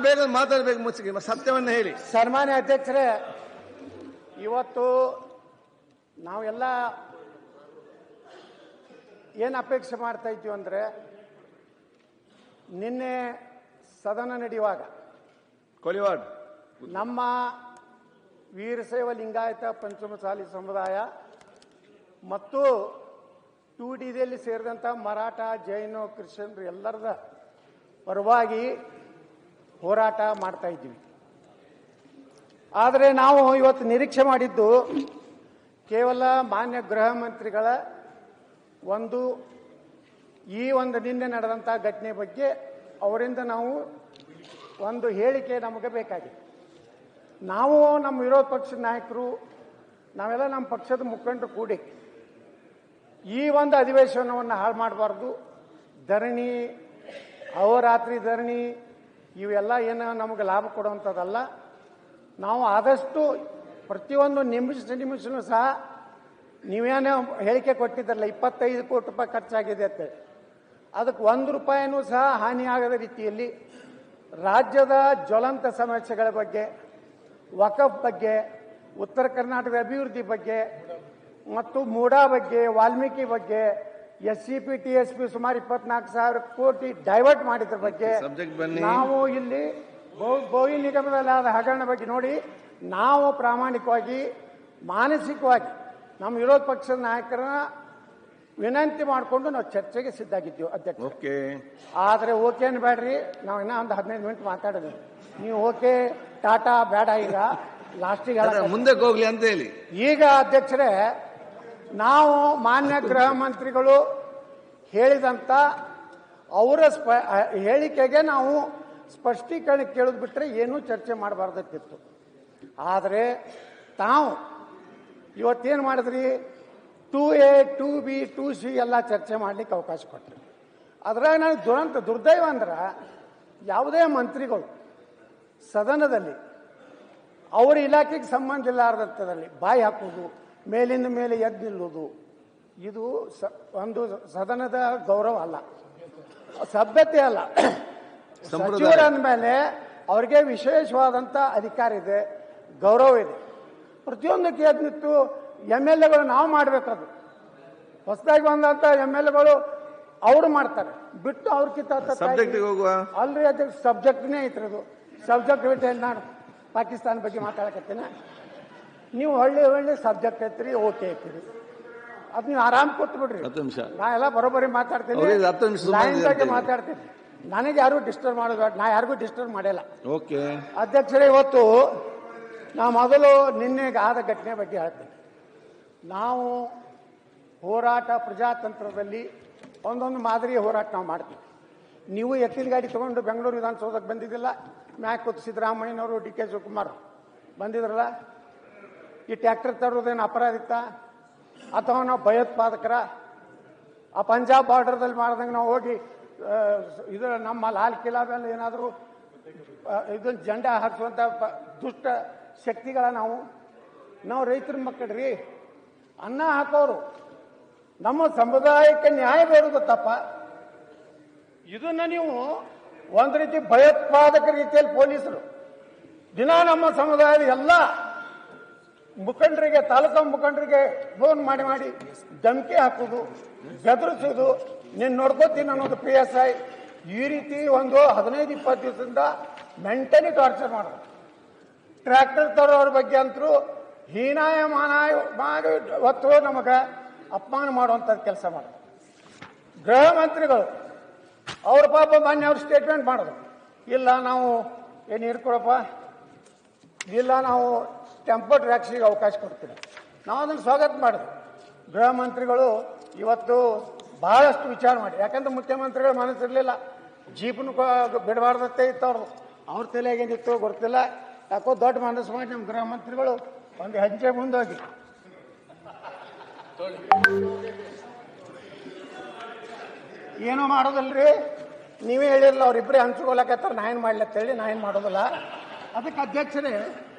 ಬೇಗ ಮಾತಾಡಬೇಕು, ಮುಚ್ಚಿಗೆ ಸತ್ಯವನ್ನು ಹೇಳಿ. ಸನ್ಮಾನ್ಯ ಅಧ್ಯಕ್ಷರೇ, ಇವತ್ತು ನಾವೆಲ್ಲ ಏನು ಅಪೇಕ್ಷೆ ಮಾಡ್ತಾ ಇದ್ದೀವಿ ಅಂದರೆ, ನಿನ್ನೆ ಸದನ ನಡೆಯುವಾಗ ಕೊಲಿವಾಡ್ ನಮ್ಮ ವೀರಶೈವ ಲಿಂಗಾಯತ ಪಂಚಮಸಾಲಿ ಸಮುದಾಯ ಮತ್ತು 2Dಯಲ್ಲಿ ಸೇರಿದಂಥ ಮರಾಠ, ಜೈನ, ಕ್ರಿಶ್ಚಿಯನ್ರು ಎಲ್ಲರದ ಪರವಾಗಿ ಹೋರಾಟ ಮಾಡ್ತಾ ಇದ್ದೀವಿ. ಆದರೆ ನಾವು ಇವತ್ತು ನಿರೀಕ್ಷೆ ಮಾಡಿದ್ದು ಕೇವಲ ಮಾನ್ಯ ಗೃಹ ಮಂತ್ರಿಗಳ ಈ ಒಂದು ನಿನ್ನೆ ನಡೆದಂಥ ಘಟನೆ ಬಗ್ಗೆ ಅವರಿಂದ ನಾವು ಒಂದು ಹೇಳಿಕೆ ನಮಗೆ ಬೇಕಾಗಿದೆ. ನಾವು ನಮ್ಮ ವಿರೋಧ ಪಕ್ಷದ ನಾಯಕರು, ನಾವೆಲ್ಲ ನಮ್ಮ ಪಕ್ಷದ ಮುಖಂಡರು ಕೂಡಿ ಈ ಒಂದು ಅಧಿವೇಶನವನ್ನು ಹಾಳು ಮಾಡಬಾರ್ದು. ಧರಣಿ, ಅಹೋರಾತ್ರಿ ಧರಣಿ ಇವೆಲ್ಲ ಏನು ನಮಗೆ ಲಾಭ ಕೊಡುವಂಥದ್ದಲ್ಲ. ನಾವು ಆದಷ್ಟು ಪ್ರತಿಯೊಂದು ನಿಮಿಷನೂ ಸಹ ನೀವೇನೋ ಹೇಳಿಕೆ ಕೊಟ್ಟಿದ್ರಲ್ಲ 25 ಕೋಟಿ ರೂಪಾಯಿ ಖರ್ಚಾಗಿದೆ ಅಂತ, ಅದಕ್ಕೆ 1 ರೂಪಾಯಿನೂ ಸಹ ಹಾನಿಯಾಗದ ರೀತಿಯಲ್ಲಿ ರಾಜ್ಯದ ಜ್ವಲಂತ ಸಮಸ್ಯೆಗಳ ಬಗ್ಗೆ, ವಕಫ್ ಬಗ್ಗೆ, ಉತ್ತರ ಕರ್ನಾಟಕದ ಅಭಿವೃದ್ಧಿ ಬಗ್ಗೆ ಮತ್ತು ಮೂಡಾ ಬಗ್ಗೆ, ವಾಲ್ಮೀಕಿ ಬಗ್ಗೆ, SCP TSP ಸುಮಾರು 24,000 ಕೋಟಿ ಡೈವರ್ಟ್ ಮಾಡಿದ್ರ ಬಗ್ಗೆ, ನಾವು ಇಲ್ಲಿ ಬೋಯಿ ನಿಗಮದಲ್ಲಿ ಆದ ಹಗರಣ ಬಗ್ಗೆ ನೋಡಿ, ನಾವು ಪ್ರಾಮಾಣಿಕವಾಗಿ ಮಾನಸಿಕವಾಗಿ ನಮ್ಮ ವಿರೋಧ ಪಕ್ಷದ ನಾಯಕರನ್ನ ವಿನಂತಿ ಮಾಡಿಕೊಂಡು ನಾವು ಚರ್ಚೆಗೆ ಸಿದ್ಧಾಗಿದ್ದೀವಿ ಅಧ್ಯಕ್ಷ. ಆದರೆ ಓಕೆ ಅನ್ಬೇಡ್ರಿ, ನಾವು ಇನ್ನೂ ಒಂದು 15 ಮಿನಿಟ್ ಮಾತಾಡಿದ್ವಿ. ನೀವು ಓಕೆ ಟಾಟಾ ಬೇಡ, ಈಗ ಲಾಸ್ಟಿಗೆ ಮುಂದಕ್ಕೆ ಹೋಗ್ಲಿ ಅಂತ ಹೇಳಿ. ಈಗ ಅಧ್ಯಕ್ಷರೇ, ನಾವು ಮಾನ್ಯ ಗೃಹ ಮಂತ್ರಿಗಳು ಹೇಳಿದಂಥ ಅವರ ಹೇಳಿಕೆಗೆ ನಾವು ಸ್ಪಷ್ಟೀಕರಣ ಕೇಳೋದು ಬಿಟ್ಟರೆ ಏನೂ ಚರ್ಚೆ ಮಾಡಬಾರ್ದಿತ್ತು. ಆದರೆ ತಾವು ಇವತ್ತೇನು ಮಾಡಿದ್ರಿ, 2A 2B 2C ಎಲ್ಲ ಚರ್ಚೆ ಮಾಡಲಿಕ್ಕೆ ಅವಕಾಶ ಕೊಟ್ಟರು. ಅದ್ರಾಗ ನಾನು ದುರ್ದೈವ ಅಂದ್ರೆ, ಯಾವುದೇ ಮಂತ್ರಿಗಳು ಸದನದಲ್ಲಿ ಅವರ ಇಲಾಖೆಗೆ ಸಂಬಂಧ ಇಲ್ಲಾರ್ದಂಥದ್ರಲ್ಲಿ ಬಾಯಿ ಹಾಕೋದು, ಮೇಲಿಂದ ಮೇಲೆ ಎದ್ದು ನಿಲ್ಲುವುದು, ಇದು ಒಂದು ಸದನದ ಗೌರವ ಅಲ್ಲ, ಸಭ್ಯತೆ ಅಲ್ಲ. ಸಚಿವರು ಅಂದಮೇಲೆ ಅವ್ರಿಗೆ ವಿಶೇಷವಾದಂಥ ಅಧಿಕಾರ ಇದೆ, ಗೌರವ ಇದೆ. ಪ್ರತಿಯೊಂದಕ್ಕೆ ಎದ್ದು ನಿಂತು MLAಗಳು ನಾವು ಮಾಡಬೇಕದು. ಹೊಸದಾಗಿ ಬಂದಂಥ MLAಗಳು ಅವರು ಮಾಡ್ತಾರೆ ಬಿಟ್ಟು ಅವ್ರಕ್ಕಿಂತ ಅಲ್ರಿ ಅದಕ್ಕೆ ಸಬ್ಜೆಕ್ಟ್ನೇ ಐತ್ರದು. ಸಬ್ಜೆಕ್ಟ್ ಬಿಟ್ಟು ನಾನು ಪಾಕಿಸ್ತಾನ ಬಗ್ಗೆ ಮಾತಾಡಕತ್ತೀನಿ, ನೀವು ಒಳ್ಳೆ ಸಬ್ಜೆಕ್ಟ್ ಐತ್ರಿ, ಓಕೆ ಐತ್ರಿ, ಅದು ನೀವು ಆರಾಮ್ ಕೊಟ್ಟು ಬಿಡ್ರಿ. ನಾ ಎಲ್ಲ ಬರೋಬ್ಬರಿ ಮಾತಾಡ್ತೀನಿ, ಲೈನ್ ಬಗ್ಗೆ ಮಾತಾಡ್ತೀನಿ, ನನಗೆ ಯಾರು ಡಿಸ್ಟರ್ಬ್ ಮಾಡೋದು, ನಾ ಯಾರಿಗೂ ಡಿಸ್ಟರ್ಬ್ ಮಾಡಿಲ್ಲ. ಅಧ್ಯಕ್ಷರೇ, ಇವತ್ತು ನಾ ಮೊದಲು ನಿನ್ನೆಗೆ ಆದ ಘಟನೆ ಬಗ್ಗೆ ಹೇಳ್ತೀನಿ. ನಾವು ಹೋರಾಟ ಪ್ರಜಾತಂತ್ರದಲ್ಲಿ ಒಂದೊಂದು ಮಾದರಿಯ ಹೋರಾಟ ನಾವು ಮಾಡ್ತೀವಿ. ನೀವು ಎತ್ತಿನ ಗಾಡಿ ತಗೊಂಡು ಬೆಂಗಳೂರು ವಿಧಾನಸೌಧಕ್ಕೆ ಬಂದಿದ್ದಿಲ್ಲ, ಮ್ಯಾಕ್ ಸಿದ್ದರಾಮಯ್ಯನವರು, DK ಶಿವಕುಮಾರ್ ಬಂದಿದ್ರಲ್ಲ. ಈ ಟ್ರ್ಯಾಕ್ಟರ್ ತರೋದೇನು ಅಪರಾಧ ಇತ್ತ, ಅಥವಾ ನಾವು ಭಯೋತ್ಪಾದಕರ? ಆ ಪಂಜಾಬ್ ಬಾರ್ಡರ್ದಲ್ಲಿ ಮಾಡ್ದಂಗೆ ನಾವು ಹೋಗಿ ಇದು ನಮ್ಮ ಲಾಲ್ ಕಿಲಾ ಮೇಲೆ ಏನಾದರೂ ಇದನ್ನ ಜೆಂಡಾ ಹಾರಿಸುವಂಥ ದುಷ್ಟ ಶಕ್ತಿಗಳ ನಾವು ರೈತರ ಮಕ್ಕಳ್ರಿ, ಅನ್ನ ಹಾಕೋರು, ನಮ್ಮ ಸಮುದಾಯಕ್ಕೆ ನ್ಯಾಯ ಬೇರು ಗೊತ್ತಪ್ಪ. ಇದನ್ನ ನೀವು ಒಂದು ರೀತಿ ಭಯೋತ್ಪಾದಕ ರೀತಿಯಲ್ಲಿ ಪೊಲೀಸರು ದಿನ ನಮ್ಮ ಸಮುದಾಯದ ಎಲ್ಲ ಮುಖಂಡರಿಗೆ, ತಾಲೂಕಾ ಮುಖಂಡರಿಗೆ ಫೋನ್ ಮಾಡಿ ಧಮಕಿ ಹಾಕೋದು, ಬೆದರಿಸೋದು, ನೀನು ನೋಡ್ಕೋತೀನಿ ಅನ್ನೋದು PSI, ಈ ರೀತಿ ಒಂದು 15-20 ದಿವಸದಿಂದ ಮೆಂಟಲಿ ಟಾರ್ಚರ್ ಮಾಡೋದು. ಟ್ರ್ಯಾಕ್ಟರ್ ತರೋರ ಬಗ್ಗೆ ಅಂತರೂ ಹೀನಾಯ ಮಾನಾಯ ಮಾಡಿ ಹೊತ್ತು ನಮಗೆ ಅಪಮಾನ ಮಾಡುವಂಥದ್ದು ಕೆಲಸ ಮಾಡೋದು. ಗೃಹ ಮಂತ್ರಿಗಳು ಅವ್ರ ಪಾಪ ಮಾನ್ಯ ಅವ್ರ ಸ್ಟೇಟ್ಮೆಂಟ್ ಮಾಡೋದು, ಇಲ್ಲ ನಾವು ಏನು ಇರ್ಕೊಳಪ್ಪ, ಇಲ್ಲ ನಾವು ಟೆಂಪೋ ಟ್ಯಾಕ್ಸಿಗೆ ಅವಕಾಶ ಕೊಡ್ತೀವಿ. ನಾವು ಅದನ್ನು ಸ್ವಾಗತ ಮಾಡಿದ್ವಿ. ಗೃಹ ಮಂತ್ರಿಗಳು ಇವತ್ತು ಬಹಳಷ್ಟು ವಿಚಾರ ಮಾಡಿ, ಯಾಕಂದ್ರೆ ಮುಖ್ಯಮಂತ್ರಿಗಳ ಮನಸ್ಸಿರಲಿಲ್ಲ, ಜೀಪನ್ನು ಬಿಡಬಾರ್ದತ್ತೆ ಇತ್ತು ಅವ್ರ ತಲೆಗೆ ಏನಿತ್ತು ಗೊತ್ತಿಲ್ಲ. ಯಾಕೋ ದೊಡ್ಡ ಮನಸ್ಸು ಮಾಡಿ ನಮ್ಮ ಗೃಹ ಮಂತ್ರಿಗಳು ಒಂದು ಹೆಜ್ಜೆ ಮುಂದೋಗಿ ಏನೂ ಮಾಡೋದಲ್ರಿ. ನೀವೇ ಹೇಳಿರಲ್ಲ, ಅವ್ರಿಬ್ಬರೇ ಹಂಚ್ಕೊಳಕತ್ತಾರ, ನಾ ಏನು ಮಾಡ್ಲತ್ತೇಳಿ, ನಾ ಏನು ಮಾಡೋದಿಲ್ಲ. ಅದಕ್ಕೆ ಅಧ್ಯಕ್ಷರೇ,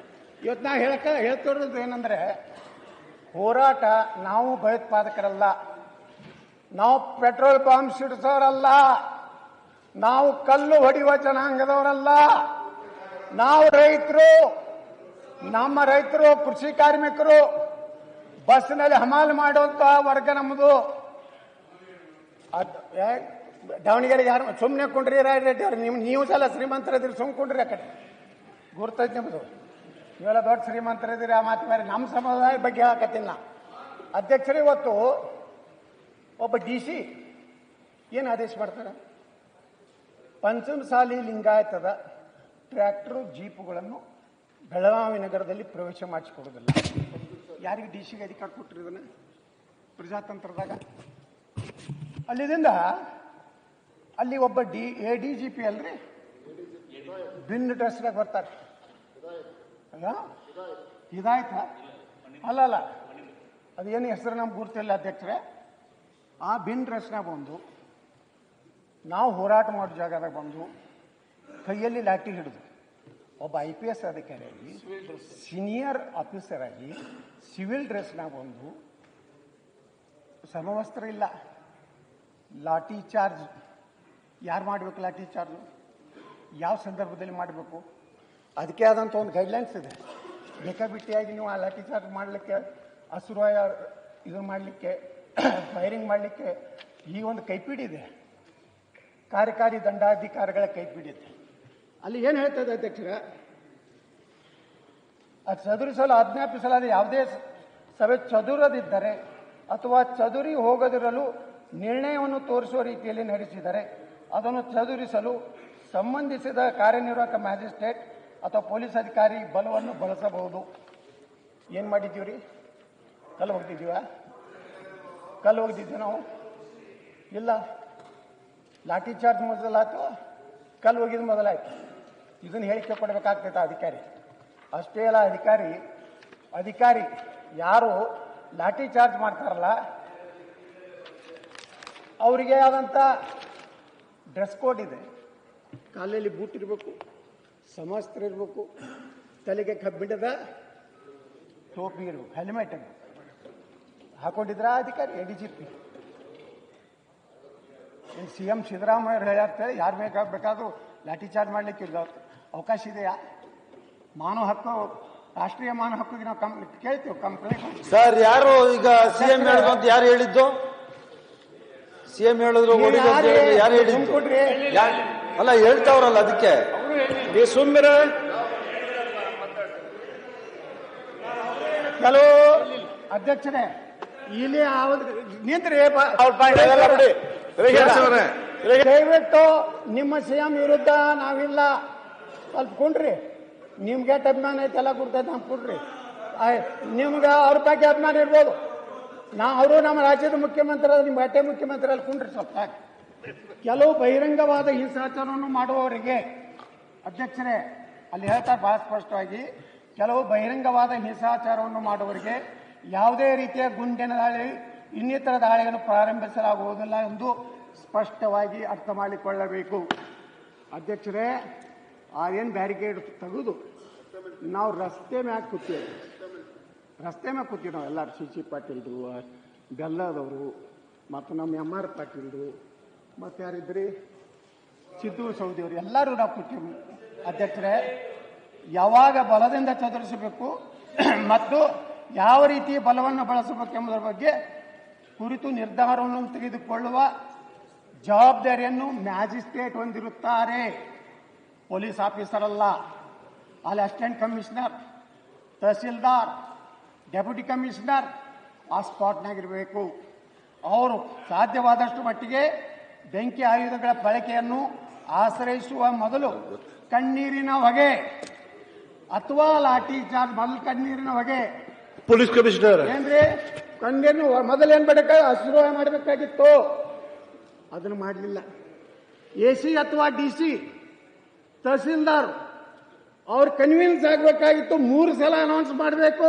ಇವತ್ತು ನಾ ಹೇಳ್ತಿರೋದು ಏನಂದ್ರೆ, ಹೋರಾಟ ನಾವು ಭಯೋತ್ಪಾದಕರಲ್ಲ, ನಾವು ಪೆಟ್ರೋಲ್ ಬಾಂಬ್ ಸಿಡಿಸೋರಲ್ಲ, ನಾವು ಕಲ್ಲು ಹೊಡೆಯುವ ಜನಾಂಗದವರಲ್ಲ. ನಾವು ರೈತರು, ನಮ್ಮ ರೈತರು ಕೃಷಿ ಕಾರ್ಮಿಕರು, ಬಸ್ನಲ್ಲಿ ಹಮಾಲ್ ಮಾಡುವಂತ ವರ್ಗ ನಮ್ಮದು. ದಾವಣಗೆರೆಗೆ ಯಾರು ಸುಮ್ಮನೆ ಕೊಂಡ್ರಿ ರೆಡ್ಡಿ ಅವ್ರು, ನೀವು ಸಲ ಶ್ರೀಮಂತರದಿರಿ, ಸುಮ್ ಕೊಂಡ್ರಿ ಆ ಕಡೆ ಗುರ್ತೈತಿ ನಿಮ್ಮದು. ಇವೆಲ್ಲ ದೊಡ್ಡ ಶ್ರೀಮಂತರದಿರಿ, ಆ ಮಾತು ಬೇರೆ. ನಮ್ಮ ಸಮುದಾಯ ಬಗ್ಗೆ ಹೇಳಕತ್ತೀನಿ ನಾ. ಅಧ್ಯಕ್ಷರು ಇವತ್ತು ಒಬ್ಬ DC ಏನು ಆದೇಶ ಮಾಡ್ತಾರೆ? ಪಂಚಮಸಾಲಿ ಲಿಂಗಾಯತದ ಟ್ರ್ಯಾಕ್ಟರ್ ಜೀಪುಗಳನ್ನು ಬೆಳಗಾವಿ ನಗರದಲ್ಲಿ ಪ್ರವೇಶ ಮಾಡಿಸಿಕೊಡೋದಿಲ್ಲ. ಯಾರಿಗೆ DC ಅಧಿಕಾರ ಕೊಟ್ಟರು ಇದನ್ನ? ಪ್ರಜಾತಂತ್ರದಾಗ. ಅಲ್ಲಿದಿಂದ ಅಲ್ಲಿ ಒಬ್ಬ ADGP ಅಲ್ರಿ, ಭಿನ್ನ ಡ್ರೆಸ್ನಾಗ ಬರ್ತಾರೆ. ಇದಾಯ್ತ ಅಲ್ಲ, ಅದೇನು ಹೆಸರು ನಮ್ಗೆ ಗುರ್ತಿಲ್ಲ ಅಧ್ಯಕ್ಷರೇ. ಆ ಭಿನ್ನ ಡ್ರೆಸ್ನಾಗ ಬಂದು ನಾವು ಹೋರಾಟ ಮಾಡೋ ಜಾಗದಾಗ ಬಂದು ಕೈಯಲ್ಲಿ ಲಾಠಿ ಹಿಡಿದು ಒಬ್ಬ IPS ಅಧಿಕಾರಿಯಾಗಿ, ಸೀನಿಯರ್ ಆಫೀಸರ್ ಆಗಿ ಸಿವಿಲ್ ಡ್ರೆಸ್ನಾಗ ಬಂದು, ಸಮವಸ್ತ್ರ ಇಲ್ಲ, ಲಾಠಿ ಚಾರ್ಜ್. ಯಾರು ಮಾಡಬೇಕು ಲಾಠಿ ಚಾರ್ಜ್? ಯಾವ ಸಂದರ್ಭದಲ್ಲಿ ಮಾಡಬೇಕು? ಅದಕ್ಕೆ ಆದಂಥ ಒಂದು ಗೈಡ್ಲೈನ್ಸ್ ಇದೆ. ಬೇಕಾಬಿಟ್ಟಿಯಾಗಿ ನೀವು ಆ ಲಾಠಿ ಚಾರ್ಜ್ ಮಾಡಲಿಕ್ಕೆ, ಅಸುರಾಯ ಇದನ್ನು ಮಾಡಲಿಕ್ಕೆ, ಫೈರಿಂಗ್ ಮಾಡಲಿಕ್ಕೆ ಈ ಒಂದು ಕೈಪಿಡಿ ಇದೆ. ಕಾರ್ಯಕಾರಿ ದಂಡಾಧಿಕಾರಿಗಳ ಕೈಪಿಡಿ ಇದೆ. ಅಲ್ಲಿ ಏನು ಹೇಳ್ತದೆ ಅಧ್ಯಕ್ಷರ? ಅದು ಚದುರಿಸಲು ಆಜ್ಞಾಪಿಸಲಾದ ಯಾವುದೇ ಸಭೆ ಚದುರದಿದ್ದರೆ ಅಥವಾ ಚದುರಿ ಹೋಗದಿರಲು ನಿರ್ಣಯವನ್ನು ತೋರಿಸುವ ರೀತಿಯಲ್ಲಿ ನಡೆಸಿದರೆ ಅದನ್ನು ಚದುರಿಸಲು ಸಂಬಂಧಿಸಿದ ಕಾರ್ಯನಿರ್ವಾಹಕ ಮ್ಯಾಜಿಸ್ಟ್ರೇಟ್ ಅಥವಾ ಪೊಲೀಸ್ ಅಧಿಕಾರಿ ಬಲವನ್ನು ಬಳಸಬಹುದು. ಏನು ಮಾಡಿದ್ದೀವ್ರಿ? ಕಲ್ಲು ಹೋಗ್ತಿದ್ದೀವ? ಕಲ್ಲು ಹೋಗ್ತಿದ್ದೀವಿ ನಾವು? ಇಲ್ಲ. ಲಾಠಿ ಚಾರ್ಜ್ ಮೊದಲಾಯ್ತು, ಕಲ್ಲು ಹೋಗಿದ್ದು ಮೊದಲಾಯ್ತು. ಇದನ್ನು ಹೇಳಿಕೆ ಕೊಡಬೇಕಾಗ್ತೈತೆ ಅಧಿಕಾರಿ. ಅಷ್ಟೇ ಅಲ್ಲ, ಅಧಿಕಾರಿ ಯಾರು ಲಾಠಿ ಚಾರ್ಜ್ ಮಾಡ್ತಾರಲ್ಲ ಅವರಿಗೆ ಆದಂಥ ಡ್ರೆಸ್ ಕೋಡ್ ಇದೆ. ಕಾಲಲ್ಲಿ ಬೂಟ್ ಇರಬೇಕು, ಸಮವಸ್ತ್ರ ಇರಬೇಕು, ತಲೆಗೆ ಕಬ್ಬಿಣದ ಟೋಪಿ ಇರಬೇಕು, ಹೆಲ್ಮೆಟ್ ಇರಬೇಕು. ಹಾಕೊಂಡಿದ್ರ ಅಧಿಕಾರಿ ADGP? CM ಸಿದ್ದರಾಮಯ್ಯ ಹೇಳ್ತಾರೆ ಯಾರು ಬೇಕಾದ್ರೂ ಲಾಠಿ ಚಾರ್ಜ್ ಮಾಡಲಿಕ್ಕೆ ಅವಕಾಶ ಇದೆಯಾ? ಮಾನವ ಹಕ್ಕು, ರಾಷ್ಟ್ರೀಯ ಮಾನವ ಹಕ್ಕಿಗೆ ನಾವು ಕೇಳ್ತೀವಿ ಕಂಪ್ಲೇಂಟ್. ಸರ್, ಯಾರು ಈಗ CM ಹೇಳಿದ್ರು ಅಂತ ಯಾರು ಹೇಳಿದ್ದು? CM ಹೇಳಿದ್ರು ಯಾರು ಹೇಳಿದ್ದು? ಅಲ್ಲ, ಹೇಳ್ತಾವ್ರಲ್ಲ, ಅದಕ್ಕೆ ನೀವು ಸುಮ್ಮನೆ. ಕೆಲವು ಅಧ್ಯಕ್ಷರೇ ಇಲ್ಲಿ ನಿಂತ್ರಿ, ದಯವಿಟ್ಟು ನಿಮ್ಮ CM ವಿರುದ್ಧ ನಾವಿಲ್ಲ. ಸ್ವಲ್ಪ ಕುಂಡ್ರಿ, ನಿಮ್ಗೆ ಅಭಿಮಾನ ಐತೆ, ಎಲ್ಲ ಕೊಡ್ತೈತೆ, ನಮ್ಗೆ ಕೊಡ್ರಿ. ನಿಮ್ಗೆ ಅವ್ರ ಬಗ್ಗೆ ಅಭಿಮಾನ ಇರ್ಬೋದು. ಅವರು ನಮ್ಮ ರಾಜ್ಯದ ಮುಖ್ಯಮಂತ್ರಿ, ನಿಮ್ಮ ಅಟ್ಟೆ ಮುಖ್ಯಮಂತ್ರಿ ಅಲ್ಲಿ ಕುಂಡ್ರಿ ಸ್ವಲ್ಪ. ಕೆಲವು ಬಹಿರಂಗವಾದ ಹಿಂಸಾಚಾರವನ್ನು ಮಾಡುವವರಿಗೆ ಅಧ್ಯಕ್ಷರೇ ಅಲ್ಲಿ ಹೇಳ್ತಾರೆ ಬಹಳ ಸ್ಪಷ್ಟವಾಗಿ, ಕೆಲವು ಬಹಿರಂಗವಾದ ಹಿಂಸಾಚಾರವನ್ನು ಮಾಡುವವರಿಗೆ ಯಾವುದೇ ರೀತಿಯ ಗುಂಡಿನ ದಾಳಿ, ಇನ್ನಿತರ ದಾಳಿಯನ್ನು ಪ್ರಾರಂಭಿಸಲಾಗುವುದಿಲ್ಲ ಎಂದು ಸ್ಪಷ್ಟವಾಗಿ ಅರ್ಥ ಮಾಡಿಕೊಳ್ಳಬೇಕು. ಅಧ್ಯಕ್ಷರೇ, ಏನು ಬ್ಯಾರಿಕೇಡ್ ತೆಗೆದು ನಾವು ರಸ್ತೆ ಮ್ಯಾಗ ಕೂತೀವಿ ನಾವು ಎಲ್ಲರೂ. CC ಪಾಟೀಲ್ರು, ಬೆಲ್ಲದವರು, ಮತ್ತು ನಮ್ಮ MR ಪಾಟೀಲ್ರು, ಮತ್ತು ಯಾರಿದ್ರಿ ಸಿದ್ದು ಸೌದಿಯವರು, ಎಲ್ಲರೂ ನಾವು ಕೂತೀವಿ. ಅಧ್ಯಕ್ಷರೇ, ಯಾವಾಗ ಬಲದಿಂದ ಚದುರಿಸಬೇಕು ಮತ್ತು ಯಾವ ರೀತಿ ಬಲವನ್ನು ಬಳಸಬೇಕೆಂಬುದರ ಬಗ್ಗೆ ಕುರಿತು ನಿರ್ಧಾರವನ್ನು ತೆಗೆದುಕೊಳ್ಳುವ ಜವಾಬ್ದಾರಿಯನ್ನು ಮ್ಯಾಜಿಸ್ಟ್ರೇಟ್ ಹೊಂದಿರುತ್ತಾರೆ, ಪೊಲೀಸ್ ಆಫೀಸರ್ ಅಲ್ಲ. ಅಲ್ಲಿ assistant commissioner, tahsildar, deputy commissioner ಆ ಸ್ಪಾಟ್ನಾಗಿರಬೇಕು. ಅವರು ಸಾಧ್ಯವಾದಷ್ಟು ಮಟ್ಟಿಗೆ ಬೆಂಕಿ ಆಯುಧಗಳ ಬಳಕೆಯನ್ನು ಆಶ್ರಯಿಸುವ ಮೊದಲು ಕಣ್ಣೀರಿನ ಹೊಗೆ ಅಥವಾ ಲಾಠಿ ಚಾರ್ಜ್ ಮೊದಲು ಕಣ್ಣೀರಿನ ಹೊಗೆ. ಪೊಲೀಸ್ ಕಮಿಷನರ್ ಏನ್ರಿ ಕಣ್ಣೀರಿನ ಮೊದಲೇನ್ ಮಾಡಬೇಕಾಗಿ ಹಸಿರು ಮಾಡಬೇಕಾಗಿತ್ತು, ಅದನ್ನು ಮಾಡಲಿಲ್ಲ. AC ಅಥವಾ DC ತಹಸೀಲ್ದಾರ್ ಅವ್ರು ಕನ್ವಿನ್ಸ್ ಆಗಬೇಕಾಗಿತ್ತು. 3 ಸಲ ಅನೌನ್ಸ್ ಮಾಡಬೇಕು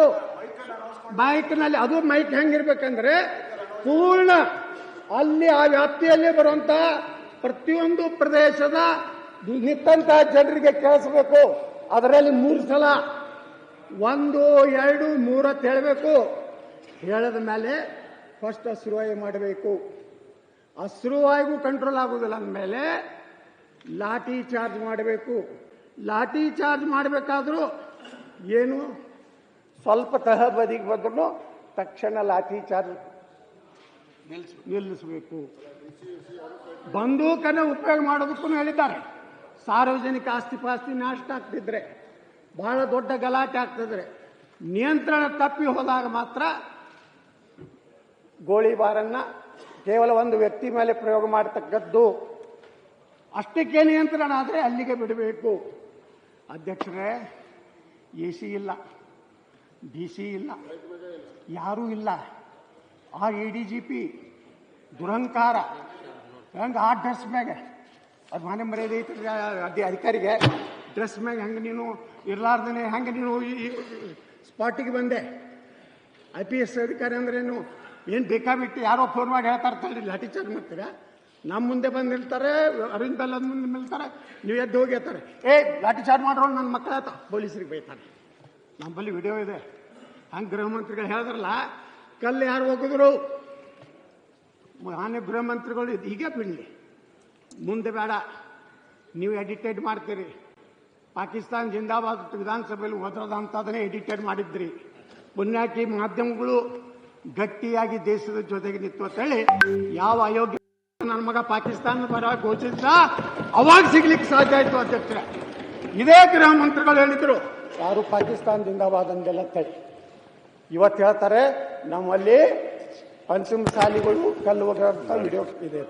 ಮೈಕ್ನಲ್ಲಿ. ಅದು ಮೈಕ್ ಹೆಂಗಿರ್ಬೇಕಂದ್ರೆ ಪೂರ್ಣ ಅಲ್ಲಿ ಆ ವ್ಯಾಪ್ತಿಯಲ್ಲಿ ಬರುವಂತ ಪ್ರತಿಯೊಂದು ಪ್ರದೇಶದ ನಿಂತ ಜನರಿಗೆ ಕೇಳಿಸಬೇಕು. ಅದರಲ್ಲಿ 3 ಸಲ 1, 2, 3 ಅಂತ ಹೇಳಬೇಕು. ಹೇಳದ ಮೇಲೆ ಫಸ್ಟ್ ಅಶ್ರುವಾಯು ಮಾಡಬೇಕು. ಅಶ್ರುವಾಯುಗೂ ಕಂಟ್ರೋಲ್ ಆಗುವುದಿಲ್ಲ ಅಂದಮೇಲೆ ಲಾಠಿ ಚಾರ್ಜ್ ಮಾಡಬೇಕು. ಲಾಠಿ ಚಾರ್ಜ್ ಮಾಡಬೇಕಾದ್ರೂ ಏನು ಸ್ವಲ್ಪ ತಹಬದಿಗೆ ಬಂದ್ರು ತಕ್ಷಣ ಲಾಠಿ ಚಾರ್ಜ್ ನಿಲ್ಲಿಸಬೇಕು. ಬಂದೂಕನ್ನು ಉಪಯೋಗ ಮಾಡೋದಕ್ಕೂ ಹೇಳಿದ್ದಾರೆ. ಸಾರ್ವಜನಿಕ ಆಸ್ತಿ ಪಾಸ್ತಿ ನಾಶ ಆಗ್ತಿದ್ರೆ, ಬಹಳ ದೊಡ್ಡ ಗಲಾಟೆ ಆಗ್ತಿದ್ರೆ, ನಿಯಂತ್ರಣ ತಪ್ಪಿ ಹೋದಾಗ ಮಾತ್ರ ಗೋಳಿಬಾರನ್ನ ಕೇವಲ ಒಂದು ವ್ಯಕ್ತಿ ಮೇಲೆ ಪ್ರಯೋಗ ಮಾಡತಕ್ಕದ್ದು. ಅಷ್ಟಕ್ಕೆ ನಿಯಂತ್ರಣ ಆದರೆ ಅಲ್ಲಿಗೆ ಬಿಡಬೇಕು. ಅಧ್ಯಕ್ಷರೇ, AC ಇಲ್ಲ, DC ಇಲ್ಲ, ಯಾರೂ ಇಲ್ಲ. ಆ ADGP ದುರಂಕಾರ ಹೆಂಗೆ ಆ ಡ್ರೆಸ್ ಮ್ಯಾಗೆ ಅದು ಮನೆ ಮರ್ಯಾದೆ ಐತಿ ಅಧಿಕಾರಿಗೆ. ಡ್ರೆಸ್ ಮ್ಯಾಗ ಹೆಂಗೆ ನೀನು ಇರ್ಲಾರ್ದೇ ಹೆಂಗೆ ನೀನು ಈ ಸ್ಪಾಟಿಗೆ ಬಂದೆ? IPS ಅಧಿಕಾರಿ ಅಂದ್ರೇನು ಏನು ಬೇಕಾಬಿಟ್ಟು ಯಾರೋ ಫೋನ್ ಮಾಡಿ ಹೇಳ್ತಾ ಲಾಠಿ ಚಾರ್ಜ್ ಮಾಡ್ತೀರಾ? ನಮ್ಮ ಮುಂದೆ ಬಂದು ನಿಲ್ತಾರೆ, ಅರವಿಂದ್ ಬೆಲ್ಲದ ಮುಂದೆ ನಿಲ್ತಾರೆ, ನೀವು ಎದ್ದು ಹೋಗಿ ಹೇಳ್ತಾರೆ ಲಾಠಿ ಚಾರ್ಜ್ ಮಾಡೋರು ನನ್ನ ಮಕ್ಕಳ ಆಯ್ತಾ ಪೊಲೀಸರಿಗೆ ಬೈತಾರೆ. ನಮ್ಮಲ್ಲಿ ವಿಡಿಯೋ ಇದೆ. ಹಂಗೆ ಗೃಹ ಮಂತ್ರಿಗಳು ಹೇಳಿದ್ರಲ್ಲ, ಕಲ್ಲು ಯಾರು ಹೋಗಿದ್ರು ಮಾನ್ಯ ಗೃಹ ಮಂತ್ರಿಗಳು ಹೀಗೆ ಬಿಡಲಿ, ಮುಂದೆ ಬೇಡ, ನೀವು ಎಡಿಟೇಟ್ ಮಾಡ್ತೀರಿ. ಪಾಕಿಸ್ತಾನ ಜಿಂದಾಬಾದ್ ವಿಧಾನಸಭೆಯಲ್ಲಿ ಹೋದ್ರದಂಥದನ್ನೇ ಎಡಿಟೇಟ್ ಮಾಡಿದ್ರಿ. ಪುಣ್ಯಾಕಿ ಮಾಧ್ಯಮಗಳು ಗಟ್ಟಿಯಾಗಿ ದೇಶದ ಜೊತೆಗೆ ನಿಂತು ಅಂತೇಳಿ ಯಾವ ಅಯೋಗ್ಯ ನನ್ನ ಮಗ ಪಾಕಿಸ್ತಾನದ ಪರವಾಗಿ ಘೋಷಿಸಿದ ಅವಾಗ ಸಿಗ್ಲಿಕ್ಕೆ ಸಾಧ್ಯ ಆಯಿತು. ಅಧ್ಯಕ್ಷರ, ಇದೇ ಗೃಹ ಮಂತ್ರಿಗಳು ಹೇಳಿದ್ರು ಯಾರು ಪಾಕಿಸ್ತಾನ ಜಿಂದಾಬಾದ್ ಅಂದೆಲ್ಲ ತಳಿ. ಇವತ್ತು ಹೇಳ್ತಾರೆ ನಮ್ಮಲ್ಲಿ ಪಂಚಮ ಶಾಲಿಗಳು ಕಲ್ಲು ಹೋಗೋಂಥ ವಿಡಿಯೋ ಇದೆ.